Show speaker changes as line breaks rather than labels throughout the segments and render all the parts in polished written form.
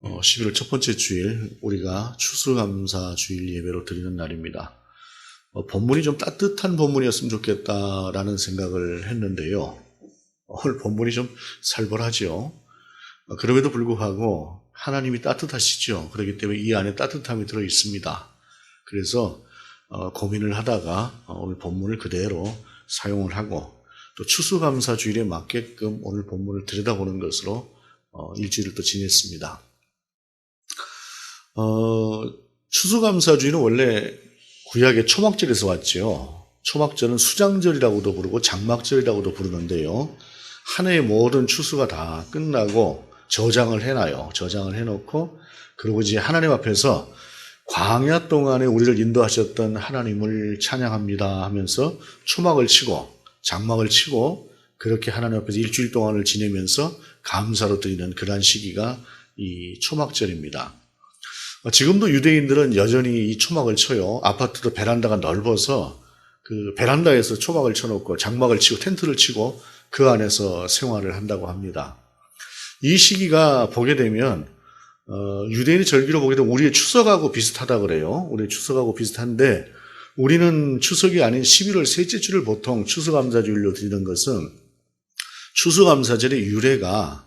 11월 첫 번째 주일, 우리가 추수감사 주일 예배로 드리는 날입니다. 본문이 좀 따뜻한 본문이었으면 좋겠다라는 생각을 했는데요. 오늘 본문이 좀 살벌하죠. 그럼에도 불구하고 하나님이 따뜻하시죠. 그렇기 때문에 이 안에 따뜻함이 들어 있습니다. 그래서 고민을 하다가 오늘 본문을 그대로 사용을 하고, 또 추수감사 주일에 맞게끔 오늘 본문을 들여다보는 것으로 일주일을 또 지냈습니다. 추수감사주일은 원래 구약의 초막절에서 왔죠. 초막절은 수장절이라고도 부르고 장막절이라고도 부르는데요. 한 해의 모든 추수가 다 끝나고 저장을 해놔요. 저장을 해놓고, 그리고 이제 하나님 앞에서 광야 동안에 우리를 인도하셨던 하나님을 찬양합니다 하면서 초막을 치고 장막을 치고, 그렇게 하나님 앞에서 일주일 동안을 지내면서 감사로 드리는 그러한 시기가 이 초막절입니다. 지금도 유대인들은 여전히 이 초막을 쳐요. 아파트도 베란다가 넓어서 그 베란다에서 초막을 쳐놓고 장막을 치고 텐트를 치고 그 안에서 생활을 한다고 합니다. 이 시기가 보게 되면 유대인의 절기로 보게 되면 우리의 추석하고 비슷하다 그래요. 우리의 추석하고 비슷한데, 우리는 추석이 아닌 11월 셋째 주를 보통 추수감사주일로 드리는 것은, 추수감사절의 유래가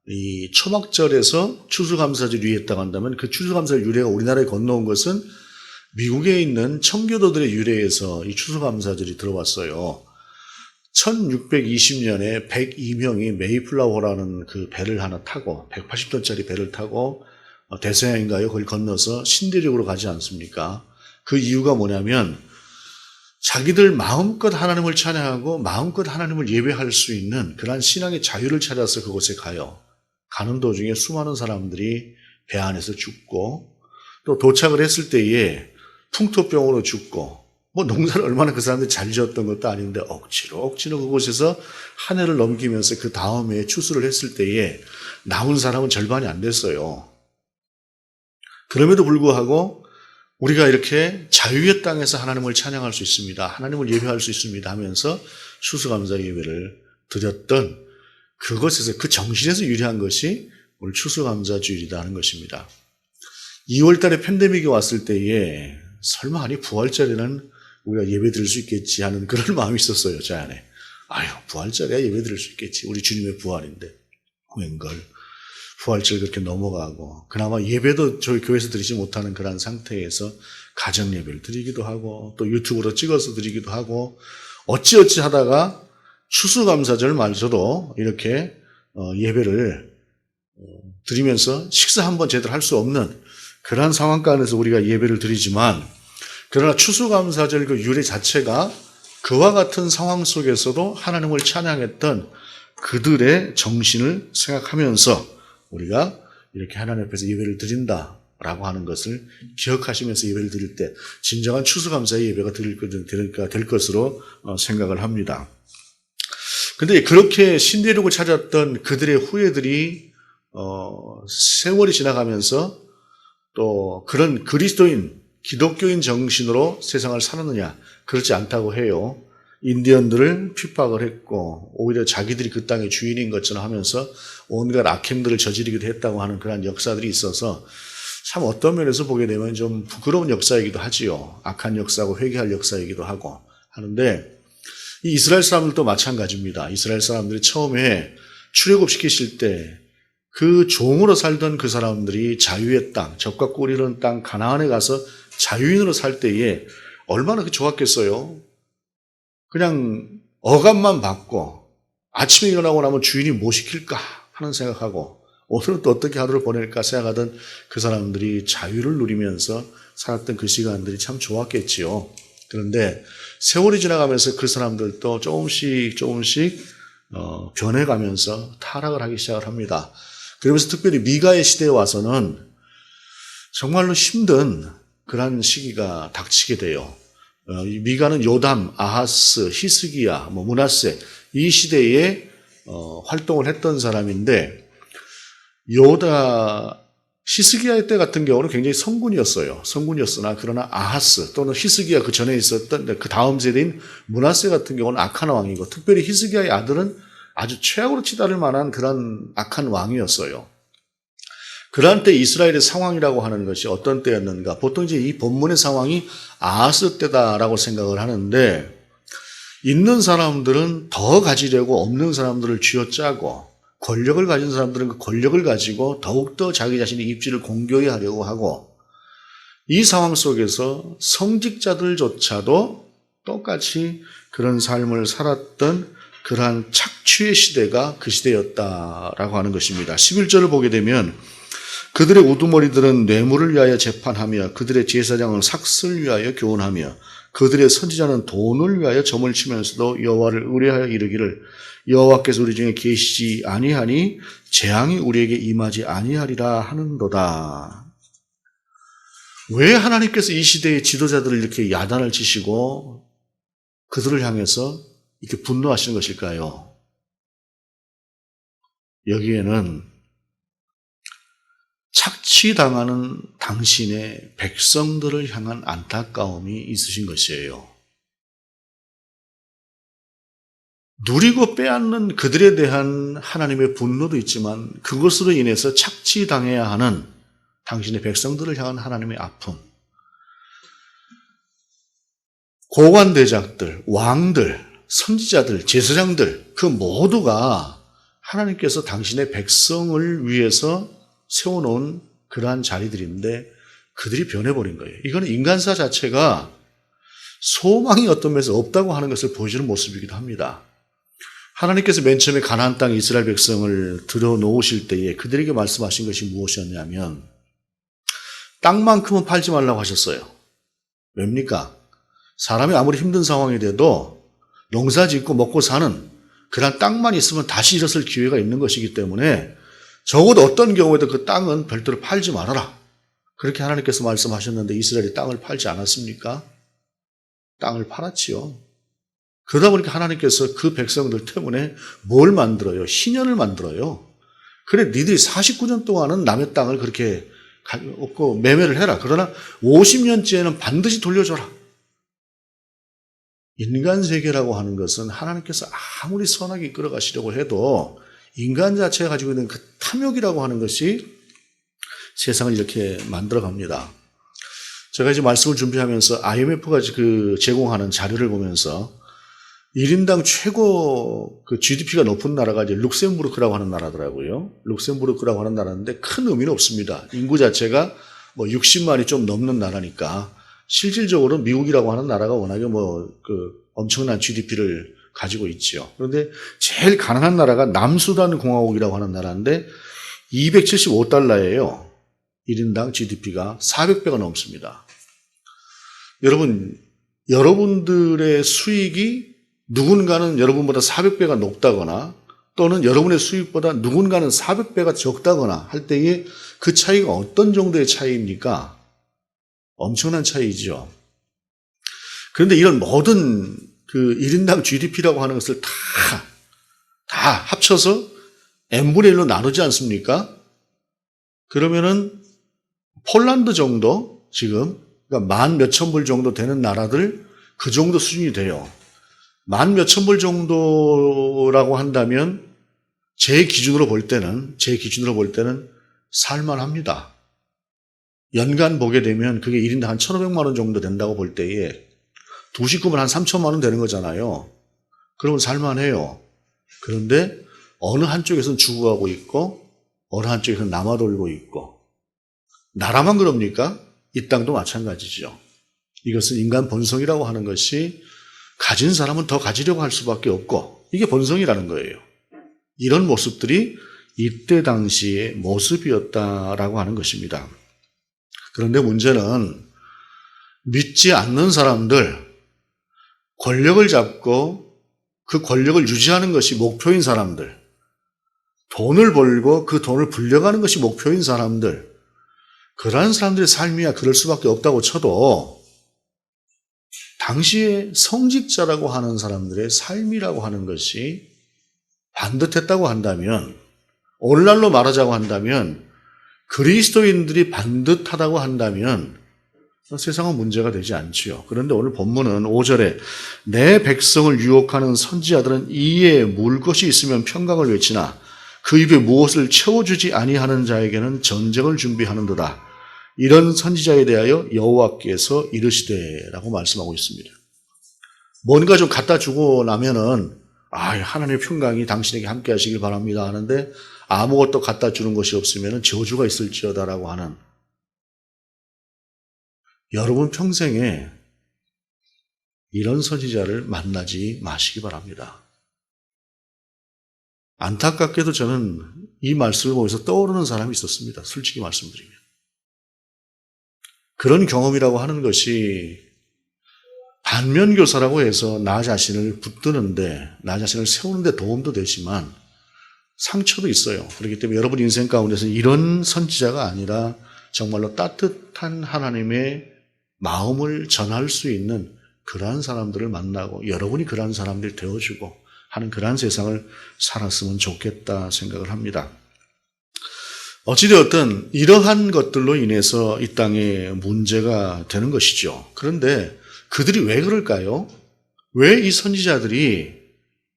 이 초막절에서 추수감사절 유래했다고 한다면, 그 추수감사절 유래가 우리나라에 건너온 것은 미국에 있는 청교도들의 유래에서 이 추수감사절이 들어왔어요. 1620년에 102명이 메이플라워라는 그 배를 하나 타고, 180톤짜리 배를 타고 대서양인가요? 그걸 건너서 신대륙으로 가지 않습니까? 그 이유가 뭐냐면, 자기들 마음껏 하나님을 찬양하고 마음껏 하나님을 예배할 수 있는 그러한 신앙의 자유를 찾아서 그곳에 가요. 가는 도중에 수많은 사람들이 배 안에서 죽고, 또 도착을 했을 때에 풍토병으로 죽고, 농사를 얼마나 그 사람들이 잘 지었던 것도 아닌데 억지로 그곳에서 한 해를 넘기면서 그 다음 해에 추수를 했을 때에 남은 사람은 절반이 안 됐어요. 그럼에도 불구하고 우리가 이렇게 자유의 땅에서 하나님을 찬양할 수 있습니다, 하나님을 예배할 수 있습니다 하면서 추수감사 예배를 드렸던 그것에서, 그 정신에서 유래한 것이 오늘 추수감사주일이라는 것입니다. 2월 달에 팬데믹이 왔을 때에 설마 아니 부활절에는 우리가 예배 드릴 수 있겠지 하는 그런 마음이 있었어요, 제 안에. 부활절에야 예배 드릴 수 있겠지. 우리 주님의 부활인데. 웬걸. 부활절 그렇게 넘어가고, 그나마 예배도 저희 교회에서 드리지 못하는 그런 상태에서 가정 예배를 드리기도 하고, 또 유튜브로 찍어서 드리기도 하고, 어찌어찌 하다가 추수감사절 말저도 이렇게 예배를 드리면서 식사 한번 제대로 할 수 없는 그러한 상황 가운데서 우리가 예배를 드리지만, 그러나 추수감사절 그 유래 자체가 그와 같은 상황 속에서도 하나님을 찬양했던 그들의 정신을 생각하면서 우리가 이렇게 하나님 앞에서 예배를 드린다라고 하는 것을 기억하시면서 예배를 드릴 때 진정한 추수감사의 예배가 될 것으로 생각을 합니다. 근데 그렇게 신대륙을 찾았던 그들의 후예들이 세월이 지나가면서 또 그런 그리스도인, 기독교인 정신으로 세상을 살았느냐? 그렇지 않다고 해요. 인디언들을 핍박을 했고, 오히려 자기들이 그 땅의 주인인 것처럼 하면서 온갖 악행들을 저지르기도 했다고 하는 그런 역사들이 있어서, 참 어떤 면에서 보게 되면 좀 부끄러운 역사이기도 하지요. 악한 역사고 회개할 역사이기도 하고 하는데, 이 이스라엘 사람들도 마찬가지입니다. 이스라엘 사람들이 처음에 출애굽시키실 때 그 종으로 살던 그 사람들이 자유의 땅, 젖과 꿀 흐르는 땅 가나안에 가서 자유인으로 살 때에 얼마나 좋았겠어요. 그냥 어감만 받고 아침에 일어나고 나면 주인이 뭐 시킬까 하는 생각하고, 오늘은 또 어떻게 하루를 보낼까 생각하던 그 사람들이 자유를 누리면서 살았던 그 시간들이 참 좋았겠지요. 그런데 세월이 지나가면서 그 사람들도 조금씩 변해가면서 타락을 하기 시작을 합니다. 그러면서 특별히 미가의 시대에 와서는 정말로 힘든 그런 시기가 닥치게 돼요. 미가는 요담, 아하스, 히스기야, 므낫세 이 시대에 활동을 했던 사람인데, 히스기야의 때 같은 경우는 굉장히 성군이었으나 그러나 아하스 또는 히스기야 그 전에 있었던 그 다음 세대인 므낫세 같은 경우는 악한 왕이고, 특별히 히스기야의 아들은 아주 최악으로 치달을 만한 그런 악한 왕이었어요. 그러한 때 이스라엘의 상황이라고 하는 것이 어떤 때였는가? 보통 이제 이 본문의 상황이 아하스 때다라고 생각을 하는데, 있는 사람들은 더 가지려고 없는 사람들을 쥐어짜고, 권력을 가진 사람들은 그 권력을 가지고 더욱더 자기 자신의 입지를 공고히 하려고 하고, 이 상황 속에서 성직자들조차도 똑같이 그런 삶을 살았던 그러한 착취의 시대가 그 시대였다라고 하는 것입니다. 11절을 보게 되면 그들의 우두머리들은 뇌물을 위하여 재판하며 그들의 제사장은 삭슬 위하여 교훈하며 그들의 선지자는 돈을 위하여 점을 치면서도 여호와를 의뢰하여 이르기를 여호와께서 우리 중에 계시지 아니하니 재앙이 우리에게 임하지 아니하리라 하는도다. 왜 하나님께서 이 시대의 지도자들을 이렇게 야단을 치시고 그들을 향해서 이렇게 분노하시는 것일까요? 여기에는 착취당하는 당신의 백성들을 향한 안타까움이 있으신 것이에요. 누리고 빼앗는 그들에 대한 하나님의 분노도 있지만 그것으로 인해서 착취당해야 하는 당신의 백성들을 향한 하나님의 아픔. 고관대작들, 왕들, 선지자들, 제사장들 그 모두가 하나님께서 당신의 백성을 위해서 세워놓은 그러한 자리들인데 그들이 변해버린 거예요. 이거는 인간사 자체가 소망이 어떤 면에서 없다고 하는 것을 보여주는 모습이기도 합니다. 하나님께서 맨 처음에 가나안 땅 이스라엘 백성을 들여놓으실 때에 그들에게 말씀하신 것이 무엇이었냐면 땅만큼은 팔지 말라고 하셨어요. 왜입니까? 사람이 아무리 힘든 상황이 돼도 농사 짓고 먹고 사는 그런 땅만 있으면 다시 일어설 기회가 있는 것이기 때문에 적어도 어떤 경우에도 그 땅은 별도로 팔지 말아라. 그렇게 하나님께서 말씀하셨는데 이스라엘이 땅을 팔지 않았습니까? 땅을 팔았지요. 그러다 보니까 하나님께서 그 백성들 때문에 뭘 만들어요? 희년을 만들어요. 그래 니들이 49년 동안은 남의 땅을 그렇게 얻고 매매를 해라. 그러나 50년째에는 반드시 돌려줘라. 인간 세계라고 하는 것은 하나님께서 아무리 선하게 이끌어가시려고 해도 인간 자체가 가지고 있는 그 탐욕이라고 하는 것이 세상을 이렇게 만들어갑니다. 제가 이제 말씀을 준비하면서 IMF가 그 제공하는 자료를 보면서 1인당 최고 그 GDP가 높은 나라가 이제 룩셈부르크라고 하는 나라더라고요. 룩셈부르크라고 하는 나라인데 큰 의미는 없습니다. 인구 자체가 뭐 60만이 좀 넘는 나라니까 실질적으로 미국이라고 하는 나라가 워낙에 그 엄청난 GDP를 가지고 있죠. 그런데 제일 가난한 나라가 남수단 공화국이라고 하는 나라인데 275달러예요. 1인당 GDP가 400배가 넘습니다. 여러분들의 수익이 누군가는 여러분보다 400배가 높다거나 또는 여러분의 수익보다 누군가는 400배가 적다거나 할 때에 그 차이가 어떤 정도의 차이입니까? 엄청난 차이죠. 그런데 이런 모든 그 1인당 GDP라고 하는 것을 다 합쳐서 n분의 1로 나누지 않습니까? 그러면은 폴란드 정도 지금 그러니까 만 몇천 불 정도 되는 나라들 그 정도 수준이 돼요. 만 몇천 불 정도라고 한다면 제 기준으로 볼 때는 살만합니다. 연간 보게 되면 그게 1인당 한 1,500만 원 정도 된다고 볼 때에 두 식구면 한 3천만 원 되는 거잖아요. 그러면 살만해요. 그런데 어느 한쪽에서는 죽어가고 있고 어느 한쪽에서는 남아돌고 있고 나라만 그럽니까? 이 땅도 마찬가지죠. 이것은 인간 본성이라고 하는 것이 가진 사람은 더 가지려고 할 수밖에 없고 이게 본성이라는 거예요. 이런 모습들이 이때 당시의 모습이었다라고 하는 것입니다. 그런데 문제는 믿지 않는 사람들, 권력을 잡고 그 권력을 유지하는 것이 목표인 사람들, 돈을 벌고 그 돈을 불려가는 것이 목표인 사람들, 그러한 사람들의 삶이야 그럴 수밖에 없다고 쳐도 당시에 성직자라고 하는 사람들의 삶이라고 하는 것이 반듯했다고 한다면, 오늘날로 말하자고 한다면 그리스도인들이 반듯하다고 한다면 세상은 문제가 되지 않지요. 그런데 오늘 본문은 5절에 내 백성을 유혹하는 선지자들은 이에 물 것이 있으면 평강을 외치나 그 입에 무엇을 채워주지 아니하는 자에게는 전쟁을 준비하는도다. 이런 선지자에 대하여 여호와께서 이르시되라고 말씀하고 있습니다. 뭔가 좀 갖다 주고 나면은 하나님의 평강이 당신에게 함께 하시길 바랍니다 하는데 아무것도 갖다 주는 것이 없으면 저주가 있을지어다라고 하는, 여러분 평생에 이런 선지자를 만나지 마시기 바랍니다. 안타깝게도 저는 이 말씀을 보면서 떠오르는 사람이 있었습니다. 솔직히 말씀드리면. 그런 경험이라고 하는 것이 반면교사라고 해서 나 자신을 붙드는데, 나 자신을 세우는데 도움도 되지만 상처도 있어요. 그렇기 때문에 여러분 인생 가운데서 이런 선지자가 아니라 정말로 따뜻한 하나님의 마음을 전할 수 있는 그러한 사람들을 만나고 여러분이 그러한 사람들이 되어주고 하는 그러한 세상을 살았으면 좋겠다 생각을 합니다. 어찌되었든 이러한 것들로 인해서 이 땅에 문제가 되는 것이죠. 그런데 그들이 왜 그럴까요? 왜 이 선지자들이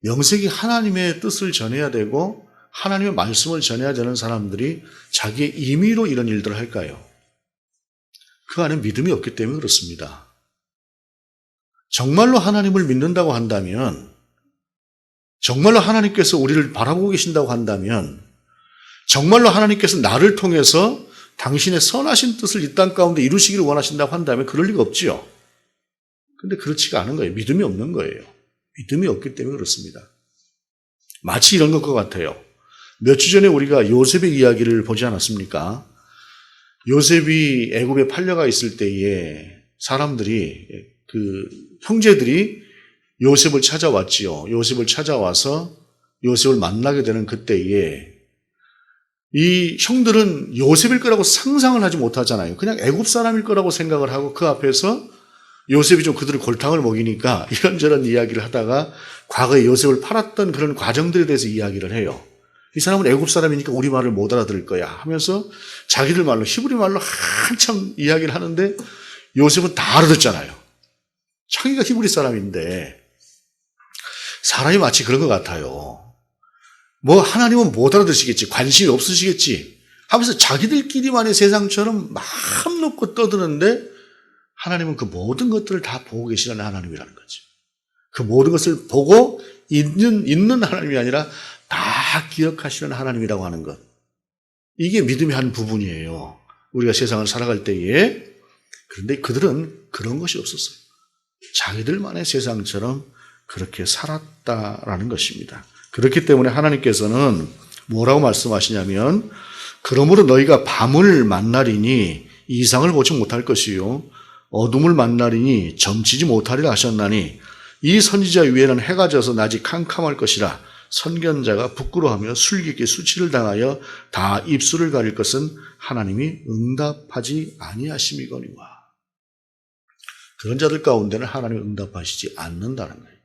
명색이 하나님의 뜻을 전해야 되고 하나님의 말씀을 전해야 되는 사람들이 자기의 임의로 이런 일들을 할까요? 그 안에 믿음이 없기 때문에 그렇습니다. 정말로 하나님을 믿는다고 한다면, 정말로 하나님께서 우리를 바라보고 계신다고 한다면, 정말로 하나님께서 나를 통해서 당신의 선하신 뜻을 이 땅 가운데 이루시기를 원하신다고 한다면 그럴 리가 없지요. 근데 그렇지가 않은 거예요. 믿음이 없는 거예요. 믿음이 없기 때문에 그렇습니다. 마치 이런 것과 같아요. 몇 주 전에 우리가 요셉의 이야기를 보지 않았습니까? 요셉이 애굽에 팔려가 있을 때에 사람들이, 형제들이 요셉을 찾아왔지요. 요셉을 찾아와서 요셉을 만나게 되는 그때에 이 형들은 요셉일 거라고 상상을 하지 못하잖아요. 그냥 애굽 사람일 거라고 생각을 하고 그 앞에서 요셉이 좀 그들을 골탕을 먹이니까 이런저런 이야기를 하다가 과거에 요셉을 팔았던 그런 과정들에 대해서 이야기를 해요. 이 사람은 애굽 사람이니까 우리 말을 못 알아들을 거야 하면서 자기들 말로, 히브리 말로 한참 이야기를 하는데 요셉은 다 알아듣잖아요. 자기가 히브리 사람인데 사람이 마치 그런 것 같아요. 하나님은 못 알아듣시겠지, 관심이 없으시겠지 하면서 자기들끼리만의 세상처럼 마음 놓고 떠드는데 하나님은 그 모든 것들을 다 보고 계시는 하나님이라는 거죠. 그 모든 것을 보고 있는 하나님이 아니라 다 기억하시는 하나님이라고 하는 것. 이게 믿음의 한 부분이에요. 우리가 세상을 살아갈 때에. 그런데 그들은 그런 것이 없었어요. 자기들만의 세상처럼 그렇게 살았다라는 것입니다. 그렇기 때문에 하나님께서는 뭐라고 말씀하시냐면, 그러므로 너희가 밤을 만나리니 이상을 보지 못할 것이요 어둠을 만나리니 점치지 못하리라 하셨나니 이 선지자 위에는 해가 져서 낮이 캄캄할 것이라. 선견자가 부끄러워하며 술객의 수치를 당하여 다 입술을 가릴 것은 하나님이 응답하지 아니하심이거니와. 그런 자들 가운데는 하나님이 응답하시지 않는다는 거예요.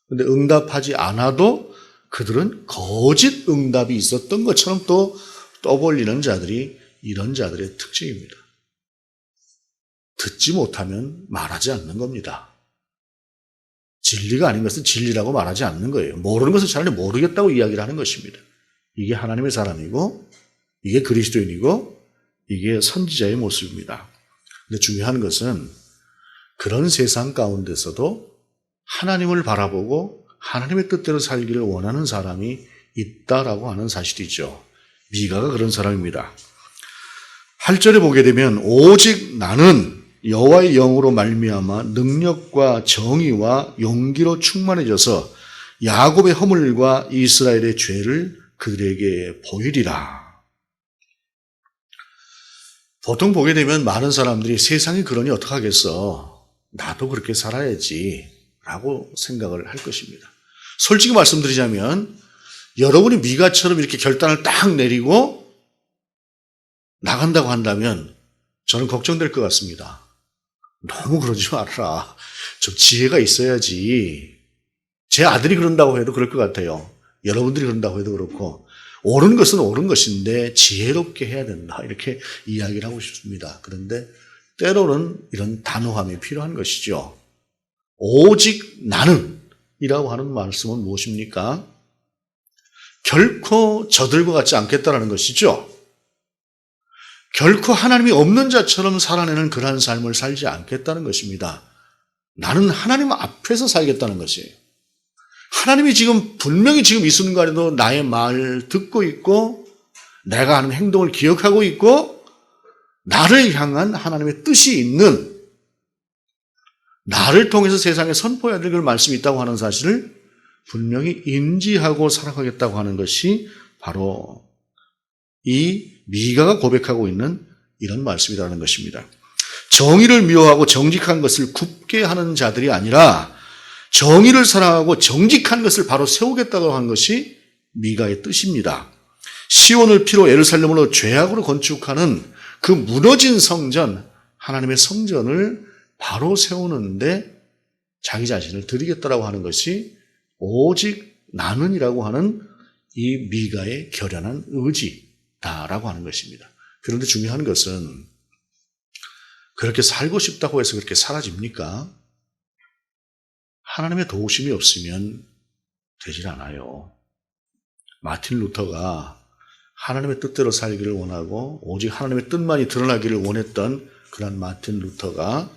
그런데 응답하지 않아도 그들은 거짓 응답이 있었던 것처럼 또 떠벌리는 자들이 이런 자들의 특징입니다. 듣지 못하면 말하지 않는 겁니다. 진리가 아닌 것은 진리라고 말하지 않는 거예요. 모르는 것은 차라리 모르겠다고 이야기를 하는 것입니다. 이게 하나님의 사람이고 이게 그리스도인이고 이게 선지자의 모습입니다. 근데 중요한 것은 그런 세상 가운데서도 하나님을 바라보고 하나님의 뜻대로 살기를 원하는 사람이 있다라고 하는 사실이죠. 미가가 그런 사람입니다. 8절에 보게 되면 오직 나는 여호와의 영으로 말미암아 능력과 정의와 용기로 충만해져서 야곱의 허물과 이스라엘의 죄를 그들에게 보이리라. 보통 보게 되면 많은 사람들이 세상이 그러니 어떡하겠어, 나도 그렇게 살아야지 라고 생각을 할 것입니다. 솔직히 말씀드리자면 여러분이 미가처럼 이렇게 결단을 딱 내리고 나간다고 한다면 저는 걱정될 것 같습니다. 너무 그러지 말아라. 좀 지혜가 있어야지. 제 아들이 그런다고 해도 그럴 것 같아요. 여러분들이 그런다고 해도 그렇고, 옳은 것은 옳은 것인데 지혜롭게 해야 된다, 이렇게 이야기를 하고 싶습니다. 그런데 때로는 이런 단호함이 필요한 것이죠. 오직 나는 이라고 하는 말씀은 무엇입니까? 결코 저들과 같지 않겠다라는 것이죠. 결코 하나님이 없는 자처럼 살아내는 그러한 삶을 살지 않겠다는 것입니다. 나는 하나님 앞에서 살겠다는 것이에요. 하나님이 지금 분명히 지금 이 순간에도 나의 말을 듣고 있고 내가 하는 행동을 기억하고 있고 나를 향한 하나님의 뜻이 있는, 나를 통해서 세상에 선포해야 될 그 말씀이 있다고 하는 사실을 분명히 인지하고 살아가겠다고 하는 것이 바로 이 미가가 고백하고 있는 이런 말씀이라는 것입니다. 정의를 미워하고 정직한 것을 굽게 하는 자들이 아니라 정의를 사랑하고 정직한 것을 바로 세우겠다고 하는 것이 미가의 뜻입니다. 시온을 피로 예루살렘으로 죄악으로 건축하는 그 무너진 성전, 하나님의 성전을 바로 세우는데 자기 자신을 드리겠다라고 하는 것이 오직 나는이라고 하는 이 미가의 결연한 의지다라고 하는 것입니다. 그런데 중요한 것은 그렇게 살고 싶다고 해서 그렇게 사라집니까? 하나님의 도우심이 없으면 되질 않아요. 마틴 루터가 하나님의 뜻대로 살기를 원하고 오직 하나님의 뜻만이 드러나기를 원했던 그런 마틴 루터가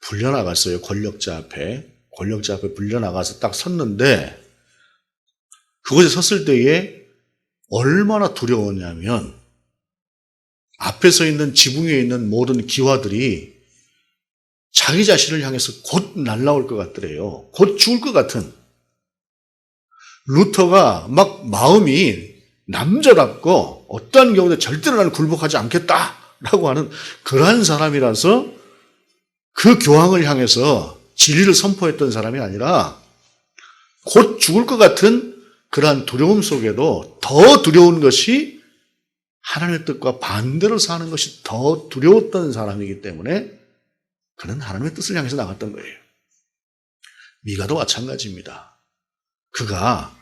불려나갔어요. 권력자 앞에 불려나가서 딱 섰는데 그곳에 섰을 때에 얼마나 두려웠냐면 앞에 서 있는 지붕 위에 있는 모든 기와들이 자기 자신을 향해서 곧 날아올 것 같더래요. 곧 죽을 것 같은. 루터가 막 마음이 남자답고 어떠한 경우도 절대로 나는 굴복하지 않겠다라고 하는 그러한 사람이라서 그 교황을 향해서 진리를 선포했던 사람이 아니라 곧 죽을 것 같은 그러한 두려움 속에도 더 두려운 것이 하나님의 뜻과 반대로 사는 것이 더 두려웠던 사람이기 때문에 그는 하나님의 뜻을 향해서 나갔던 거예요. 미가도 마찬가지입니다. 그가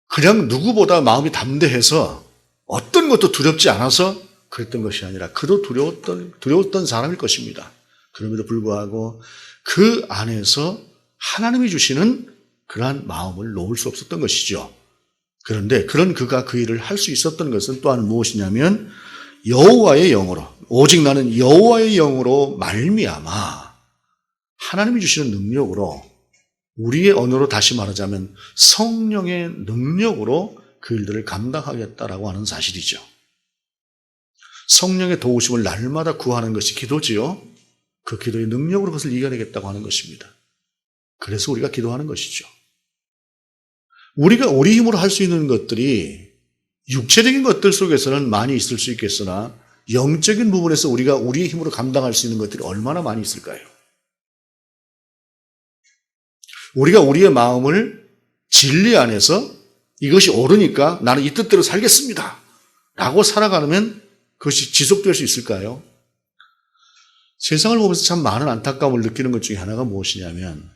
그냥 누구보다 마음이 담대해서 어떤 것도 두렵지 않아서 그랬던 것이 아니라 그도 두려웠던 사람일 것입니다. 그럼에도 불구하고 그 안에서 하나님이 주시는 그러한 마음을 놓을 수 없었던 것이죠. 그런데 그런 그가 그 일을 할 수 있었던 것은 또한 무엇이냐면 여호와의 영으로, 오직 나는 여호와의 영으로 말미암아 하나님이 주시는 능력으로, 우리의 언어로 다시 말하자면 성령의 능력으로 그 일들을 감당하겠다라고 하는 사실이죠. 성령의 도우심을 날마다 구하는 것이 기도지요. 그 기도의 능력으로 그것을 이겨내겠다고 하는 것입니다. 그래서 우리가 기도하는 것이죠. 우리가 우리 힘으로 할 수 있는 것들이 육체적인 것들 속에서는 많이 있을 수 있겠으나 영적인 부분에서 우리가 우리의 힘으로 감당할 수 있는 것들이 얼마나 많이 있을까요? 우리가 우리의 마음을 진리 안에서 이것이 옳으니까 나는 이 뜻대로 살겠습니다 라고 살아가면 그것이 지속될 수 있을까요? 세상을 보면서 참 많은 안타까움을 느끼는 것 중에 하나가 무엇이냐면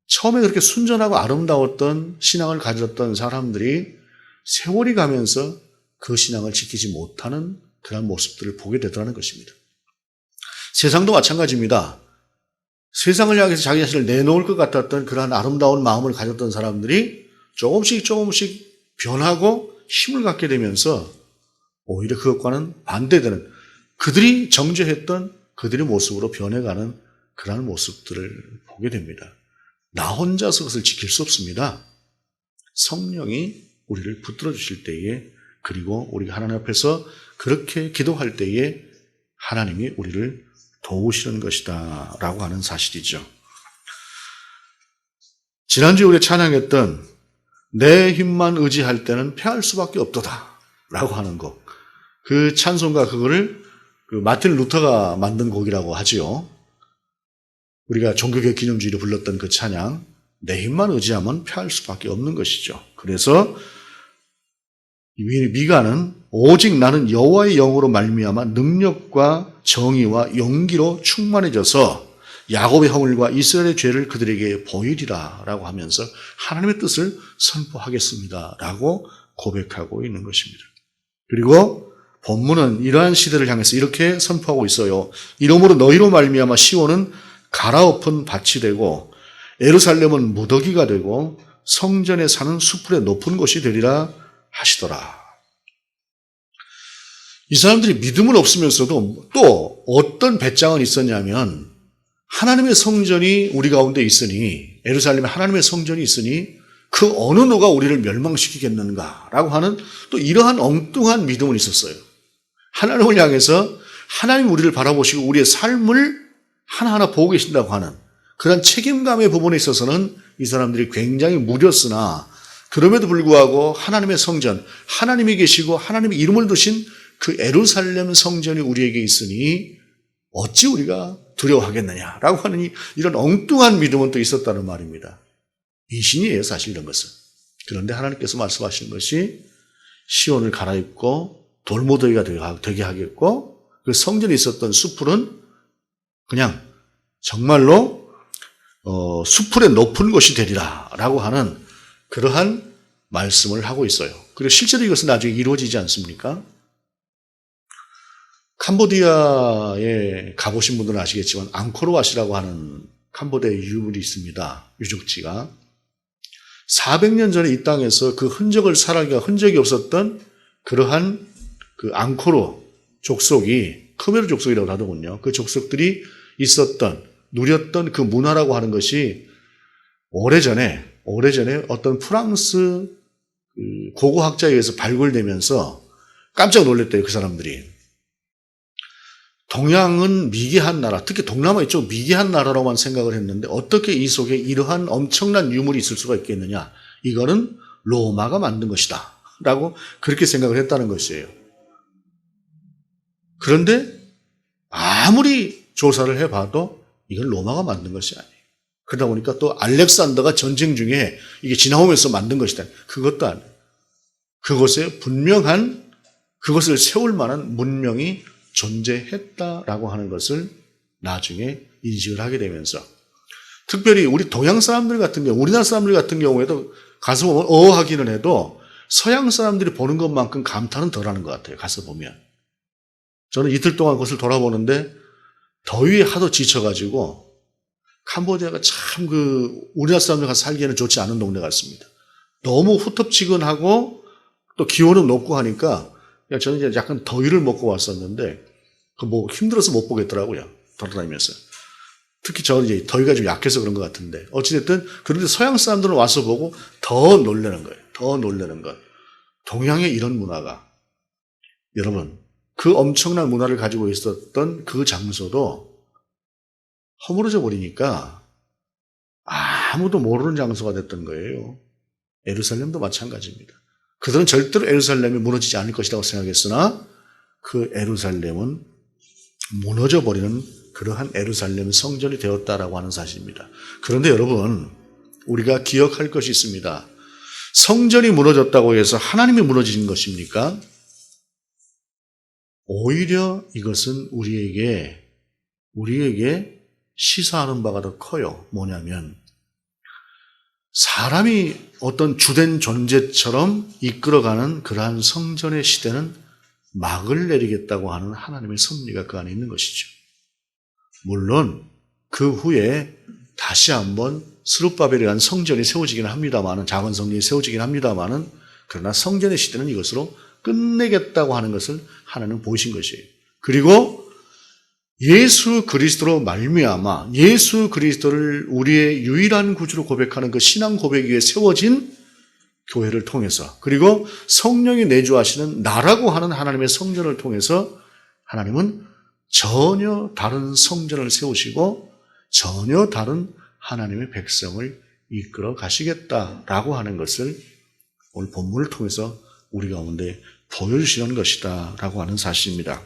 처음에 그렇게 순전하고 아름다웠던 신앙을 가졌던 사람들이 세월이 가면서 그 신앙을 지키지 못하는 그런 모습들을 보게 되더라는 것입니다. 세상도 마찬가지입니다. 세상을 향해서 자기 자신을 내놓을 것 같았던 그러한 아름다운 마음을 가졌던 사람들이 조금씩 변하고 힘을 갖게 되면서 오히려 그것과는 반대되는, 그들이 정죄했던 그들의 모습으로 변해가는 그러한 모습들을 보게 됩니다. 나 혼자서 그것을 지킬 수 없습니다. 성령이 우리를 붙들어 주실 때에, 그리고 우리가 하나님 앞에서 그렇게 기도할 때에 하나님이 우리를 도우시는 것이다 라고 하는 사실이죠. 지난주에 우리가 찬양했던 내 힘만 의지할 때는 패할 수밖에 없도다 라고 하는 곡, 그 찬송가 그거를 마틴 루터가 만든 곡이라고 하지요. 우리가 종교개혁 기념주의로 불렀던 그 찬양, 내 힘만 의지하면 패할 수밖에 없는 것이죠. 그래서 미가는 오직 나는 여호와의 영으로 말미암아 능력과 정의와 용기로 충만해져서 야곱의 허물과 이스라엘의 죄를 그들에게 보이리라 라고 하면서 하나님의 뜻을 선포하겠습니다 라고 고백하고 있는 것입니다. 그리고 본문은 이러한 시대를 향해서 이렇게 선포하고 있어요. 이러므로 너희로 말미암아 시온은 갈아엎은 밭이 되고 예루살렘은 무더기가 되고 성전에 사는 수풀의 높은 곳이 되리라 하시더라. 이 사람들이 믿음은 없으면서도 또 어떤 배짱은 있었냐면 하나님의 성전이 우리 가운데 있으니, 예루살렘에 하나님의 성전이 있으니 그 어느 누가 우리를 멸망시키겠는가라고 하는 또 이러한 엉뚱한 믿음은 있었어요. 하나님을 향해서 하나님 우리를 바라보시고 우리의 삶을 하나하나 보고 계신다고 하는 그런 책임감의 부분에 있어서는 이 사람들이 굉장히 무렸으나, 그럼에도 불구하고 하나님의 성전, 하나님이 계시고 하나님의 이름을 두신 그 예루살렘 성전이 우리에게 있으니 어찌 우리가 두려워하겠느냐라고 하는 이런 엉뚱한 믿음은 또 있었다는 말입니다. 미신이에요, 사실 이런 것은. 그런데 하나님께서 말씀하시는 것이 시온을 갈아입고 돌무더기가 되게 하겠고, 그 성전에 있었던 수풀은 그냥 정말로 수풀의 높은 곳이 되리라 라고 하는 그러한 말씀을 하고 있어요. 그리고 실제로 이것은 나중에 이루어지지 않습니까? 캄보디아에 가보신 분들은 아시겠지만 앙코르왓이라고 하는 캄보디아의 유물이 있습니다. 유적지가. 400년 전에 이 땅에서 그 흔적을 살아가기가 흔적이 없었던 그러한 그 앙코르 족속이, 크메르 족속이라고 하더군요. 그 족속들이 있었던, 누렸던 그 문화라고 하는 것이 오래전에 어떤 프랑스 고고학자에 의해서 발굴되면서 깜짝 놀랐대요, 그 사람들이. 동양은 미개한 나라, 특히 동남아 이쪽 미개한 나라로만 생각을 했는데 어떻게 이 속에 이러한 엄청난 유물이 있을 수가 있겠느냐. 이거는 로마가 만든 것이다 라고 그렇게 생각을 했다는 것이에요. 그런데 아무리 조사를 해봐도 이건 로마가 만든 것이 아니에요. 그러다 보니까 또 알렉산더가 전쟁 중에 이게 지나오면서 만든 것이다. 그것도 아니에요. 그곳에 분명한, 그것을 세울 만한 문명이 존재했다라고 하는 것을 나중에 인식을 하게 되면서, 특별히 우리 동양 사람들 같은 경우, 우리나라 사람들 같은 경우에도 가서 보면 어하기는 해도 서양 사람들이 보는 것만큼 감탄은 덜 하는 것 같아요. 가서 보면. 저는 이틀 동안 그것을 돌아보는데 더위에 하도 지쳐가지고 캄보디아가 참 우리나라 사람들 가서 살기에는 좋지 않은 동네 같습니다. 너무 후텁지근하고 또 기온은 높고 하니까 저는 이제 약간 더위를 먹고 왔었는데 힘들어서 못 보겠더라고요. 돌아다니면서. 특히 저는 이제 더위가 좀 약해서 그런 것 같은데, 어찌됐든 그런데 서양 사람들은 와서 보고 더 놀라는 거예요. 더 놀라는 것. 동양의 이런 문화가, 여러분, 그 엄청난 문화를 가지고 있었던 그 장소도 허물어져 버리니까 아무도 모르는 장소가 됐던 거예요. 예루살렘도 마찬가지입니다. 그들은 절대로 예루살렘이 무너지지 않을 것이라고 생각했으나 그 예루살렘은 무너져 버리는 그러한 예루살렘 성전이 되었다라고 하는 사실입니다. 그런데 여러분, 우리가 기억할 것이 있습니다. 성전이 무너졌다고 해서 하나님이 무너지는 것입니까? 오히려 이것은 우리에게 시사하는 바가 더 커요. 뭐냐면 사람이 어떤 주된 존재처럼 이끌어가는 그러한 성전의 시대는 막을 내리겠다고 하는 하나님의 섭리가 그 안에 있는 것이죠. 물론 그 후에 다시 한번 스룹바벨이라는 성전이 세워지긴 합니다만은, 작은 성전이 세워지긴 합니다만은, 그러나 성전의 시대는 이것으로 끝내겠다고 하는 것을 하나님은 보이신 것이에요. 그리고 예수 그리스도로 말미암아 예수 그리스도를 우리의 유일한 구주로 고백하는 그 신앙 고백 위에 세워진 교회를 통해서, 그리고 성령이 내주하시는 나라고 하는 하나님의 성전을 통해서 하나님은 전혀 다른 성전을 세우시고 전혀 다른 하나님의 백성을 이끌어 가시겠다라고 하는 것을 오늘 본문을 통해서 우리 가운데 보여주시는 것이다 라고 하는 사실입니다.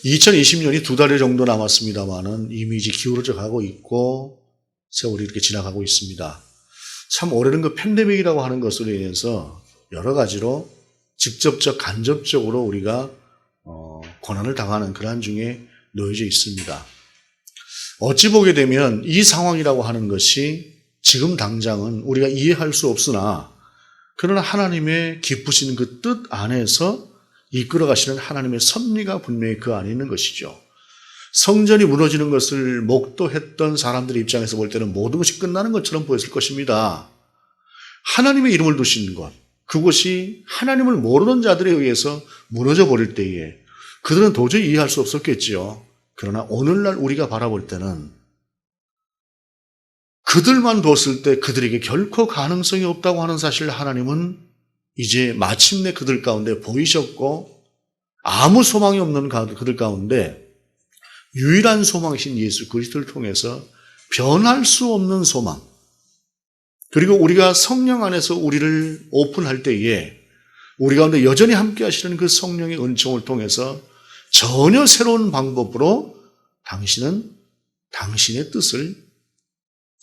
2020년이 2달 정도 남았습니다만은 이미 이제 기울어져 가고 있고 세월이 이렇게 지나가고 있습니다. 참 올해는 그 팬데믹이라고 하는 것으로 인해서 여러 가지로 직접적, 간접적으로 우리가 고난을 당하는 그러한 중에 놓여져 있습니다. 어찌 보게 되면 이 상황이라고 하는 것이 지금 당장은 우리가 이해할 수 없으나, 그러나 하나님의 기쁘신 그 뜻 안에서 이끌어 가시는 하나님의 섭리가 분명히 그 안에 있는 것이죠. 성전이 무너지는 것을 목도했던 사람들의 입장에서 볼 때는 모든 것이 끝나는 것처럼 보였을 것입니다. 하나님의 이름을 두신 것, 그것이 하나님을 모르는 자들에 의해서 무너져 버릴 때에 그들은 도저히 이해할 수 없었겠지요. 그러나 오늘날 우리가 바라볼 때는 그들만 뒀을 때 그들에게 결코 가능성이 없다고 하는 사실을 하나님은 이제 마침내 그들 가운데 보이셨고, 아무 소망이 없는 그들 가운데 유일한 소망이신 예수 그리스도를 통해서 변할 수 없는 소망, 그리고 우리가 성령 안에서 우리를 오픈할 때에 우리 가운데 여전히 함께 하시는 그 성령의 은총을 통해서 전혀 새로운 방법으로 당신은 당신의 뜻을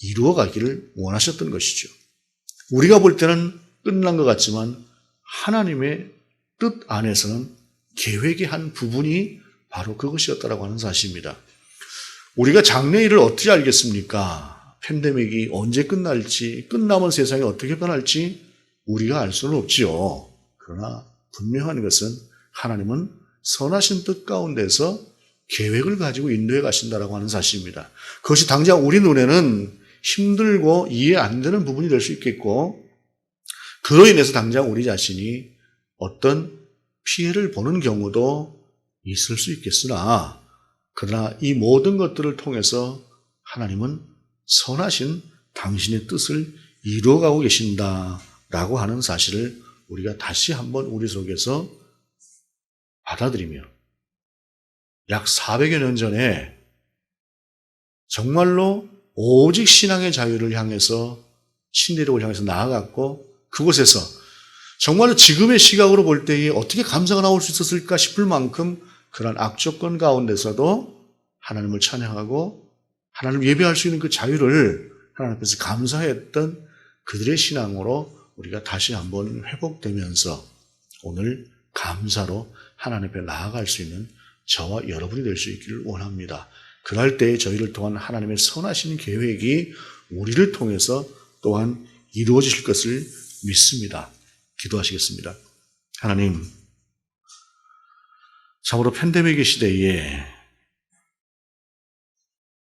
이루어가기를 원하셨던 것이죠. 우리가 볼 때는 끝난 것 같지만 하나님의 뜻 안에서는 계획의 한 부분이 바로 그것이었다라고 하는 사실입니다. 우리가 장래일을 어떻게 알겠습니까? 팬데믹이 언제 끝날지, 끝나면 세상이 어떻게 변할지 우리가 알 수는 없지요. 그러나 분명한 것은 하나님은 선하신 뜻 가운데서 계획을 가지고 인도해 가신다라고 하는 사실입니다. 그것이 당장 우리 눈에는 힘들고 이해 안 되는 부분이 될 수 있겠고, 그로 인해서 당장 우리 자신이 어떤 피해를 보는 경우도 있을 수 있겠으나, 그러나 이 모든 것들을 통해서 하나님은 선하신 당신의 뜻을 이루어가고 계신다라고 하는 사실을 우리가 다시 한번 우리 속에서 받아들이며, 약 400여 년 전에 정말로 오직 신앙의 자유를 향해서 신대륙을 향해서 나아갔고, 그곳에서 정말로 지금의 시각으로 볼 때에 어떻게 감사가 나올 수 있었을까 싶을 만큼 그러한 악조건 가운데서도 하나님을 찬양하고 하나님을 예배할 수 있는 그 자유를 하나님 앞에서 감사했던 그들의 신앙으로 우리가 다시 한번 회복되면서 오늘 감사로 하나님 앞에 나아갈 수 있는 저와 여러분이 될 수 있기를 원합니다. 그럴 때에 저희를 통한 하나님의 선하신 계획이 우리를 통해서 또한 이루어지실 것을 믿습니다. 기도하시겠습니다. 하나님, 참으로 팬데믹의 시대에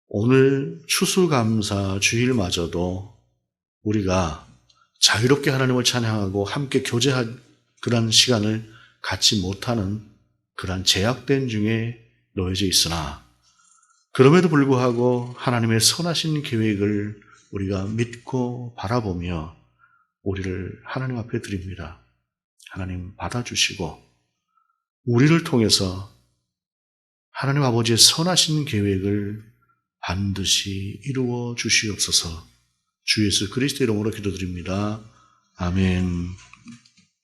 오늘 추수감사 주일마저도 우리가 자유롭게 하나님을 찬양하고 함께 교제할 그런 시간을 갖지 못하는 그런 제약된 중에 놓여져 있으나, 그럼에도 불구하고 하나님의 선하신 계획을 우리가 믿고 바라보며 우리를 하나님 앞에 드립니다. 하나님 받아주시고 우리를 통해서 하나님 아버지의 선하신 계획을 반드시 이루어 주시옵소서. 주 예수 그리스도의 이름으로 기도드립니다. 아멘.